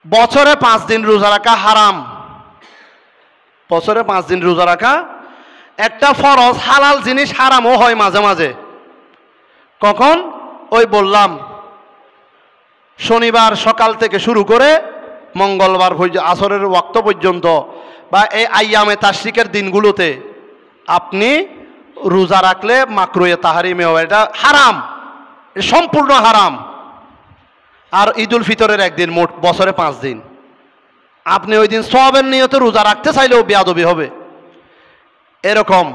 বছরে 5 দিন রোজা রাখা হারাম। বছরে 5 দিন রোজা রাখা একটা ফরজ। হালাল জিনিস হারামও হয় মাঝে মাঝে। কখন? ওই বললাম শনিবার সকাল থেকে শুরু করে মঙ্গলবার আসরের ওয়াক্ত পর্যন্ত বা এই আইয়ামে তাশরিকের দিনগুলোতে আপনি রোজা রাখলে মাকরুহে তাহরিমে হয়, এটা হারাম, সম্পূর্ণ হারাম। আর ঈদুল ফিতরের একদিন, মোট বছরে 5 দিন। আপনি ওই দিন সওয়াবের নিয়তে রোজা রাখতে চাইলেও বেয়াদবি হবে এরকম।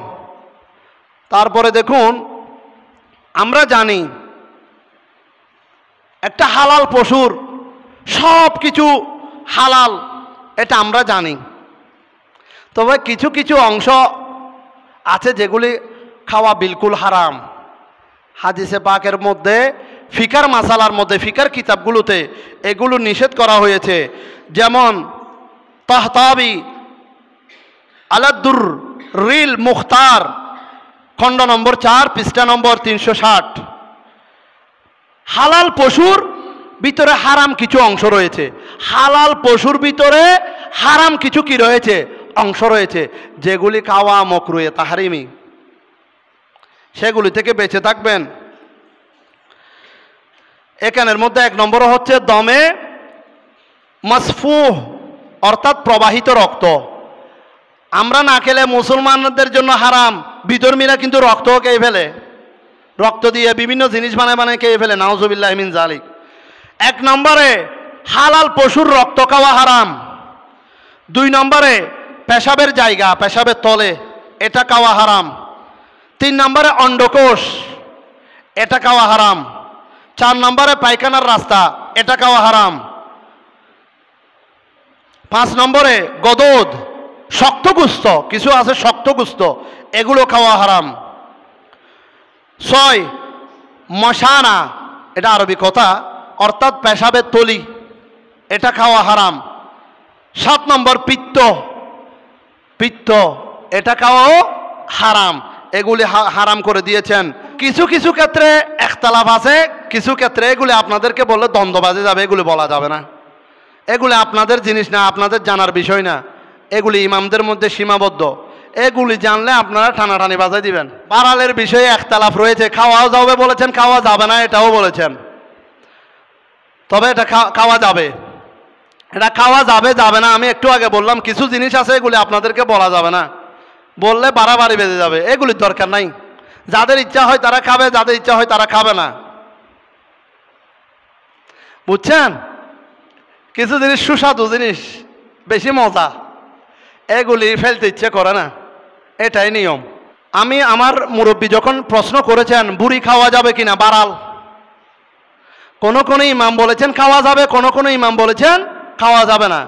তারপরে দেখুন, আমরা জানি একটা হালাল পশুর সব কিছু হালাল, এটা আমরা জানি। তবে কিছু কিছু অংশ আছে যেগুলি খাওয়া বিলকুল হারাম। হাদিসে পাকের মধ্যে, ফিকার মাসালার মধ্যে, ফিকার কিতাবগুলোতে এগুলো নিষেধ করা হয়েছে। যেমন তাহতাবি আলাদ্দুর রিল মুখতার, খণ্ড নম্বর 4, পৃষ্ঠা নম্বর 360। হালাল পশুর ভিতরে হারাম কিছু অংশ রয়েছে। হালাল পশুর ভিতরে হারাম কিছু কি রয়েছে? অংশ রয়েছে, যেগুলি খাওয়া মাকরুহে তাহরিমি। সেগুলি থেকে বেঁচে থাকবেন। এখানের মধ্যে 1 নম্বর হচ্ছে দমে মাসফুহ, অর্থাৎ প্রবাহিত রক্ত। আমরা না খেলে মুসলমানদের জন্য হারাম, বিধর্মীরা কিন্তু রক্তও খেয়ে ফেলে, রক্ত দিয়ে বিভিন্ন জিনিস বানায় বানায় খেয়ে ফেলে, নাউজুবিল্লাহ মিন জালিক। 1 নম্বরে হালাল পশুর রক্ত খাওয়া হারাম। 2 নম্বরে পেশাবের জায়গা, পেশাবের তলে, এটা খাওয়া হারাম। 3 নম্বরে অন্ডকোষ, এটা খাওয়া হারাম। 4 নম্বরে পায়খানার রাস্তা, এটা খাওয়া হারাম। 5 নম্বরে গদদ, শক্তগুস্ত, কিছু আছে শক্তগুস্ত, এগুলো খাওয়া হারাম। 6 মশানা, এটা আরবি কথা, অর্থাৎ পেশাবের তলি, এটা খাওয়া হারাম। 7 নম্বর পিত্ত, পিত্ত, এটা খাওয়াও হারাম। এগুলি হারাম করে দিয়েছেন। কিছু কিছু ক্ষেত্রে ইখতিলাফ আছে, কিছু ক্ষেত্রে এগুলি আপনাদেরকে বললে দ্বন্দ্ব বাজে যাবে, এগুলি বলা যাবে না। এগুলি আপনাদের জিনিস না, আপনাদের জানার বিষয় না, এগুলি ইমামদের মধ্যে সীমাবদ্ধ। এগুলি জানলে আপনারা টানাটানি বাজাই দিবেন। বাড়ালের বিষয়ে ইখতিলাফ রয়েছে, খাওয়াও যাবে বলেছেন, খাওয়া যাবে না এটাও বলেছেন। তবে এটা খাওয়া যাবে, এটা খাওয়া যাবে, যাবে না আমি একটু আগে বললাম। কিছু জিনিস আছে এগুলি আপনাদেরকে বলা যাবে না, বললে বাড়াবাড়ি বেঁধে যাবে, এগুলির দরকার নাই। যাদের ইচ্ছা হয় তারা খাবে, যাদের ইচ্ছা হয় তারা খাবে না, বুঝছেন? কিছু জিনিস সুস্বাদু জিনিস, বেশি মজা, এগুলি ফেলতে ইচ্ছে করে না, এটাই নিয়ম। আমি আমার মুরব্বী যখন প্রশ্ন করেছেন বুড়ি খাওয়া যাবে কিনা, বাড়াল, কোন কোন ইমাম বলেছেন খাওয়া যাবে, কোন কোন ইমাম বলেছেন খাওয়া যাবে না।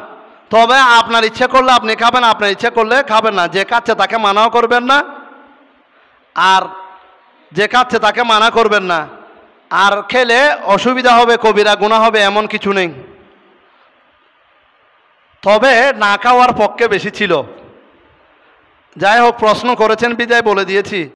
তবে আপনার ইচ্ছে করলে আপনি খাবেন, আপনার ইচ্ছে করলে খাবেন না। যে খাচ্ছে তাকে মানাও করবেন না, আর যে খাচ্ছে তাকে মানা করবেন না। আর খেলে অসুবিধা হবে, কবিরা গুনাহ হবে, এমন কিছু নেই। তবে না খাওয়ার পক্ষে বেশি ছিল। যাই হোক, প্রশ্ন করেছেন বিদায় বলে দিয়েছি।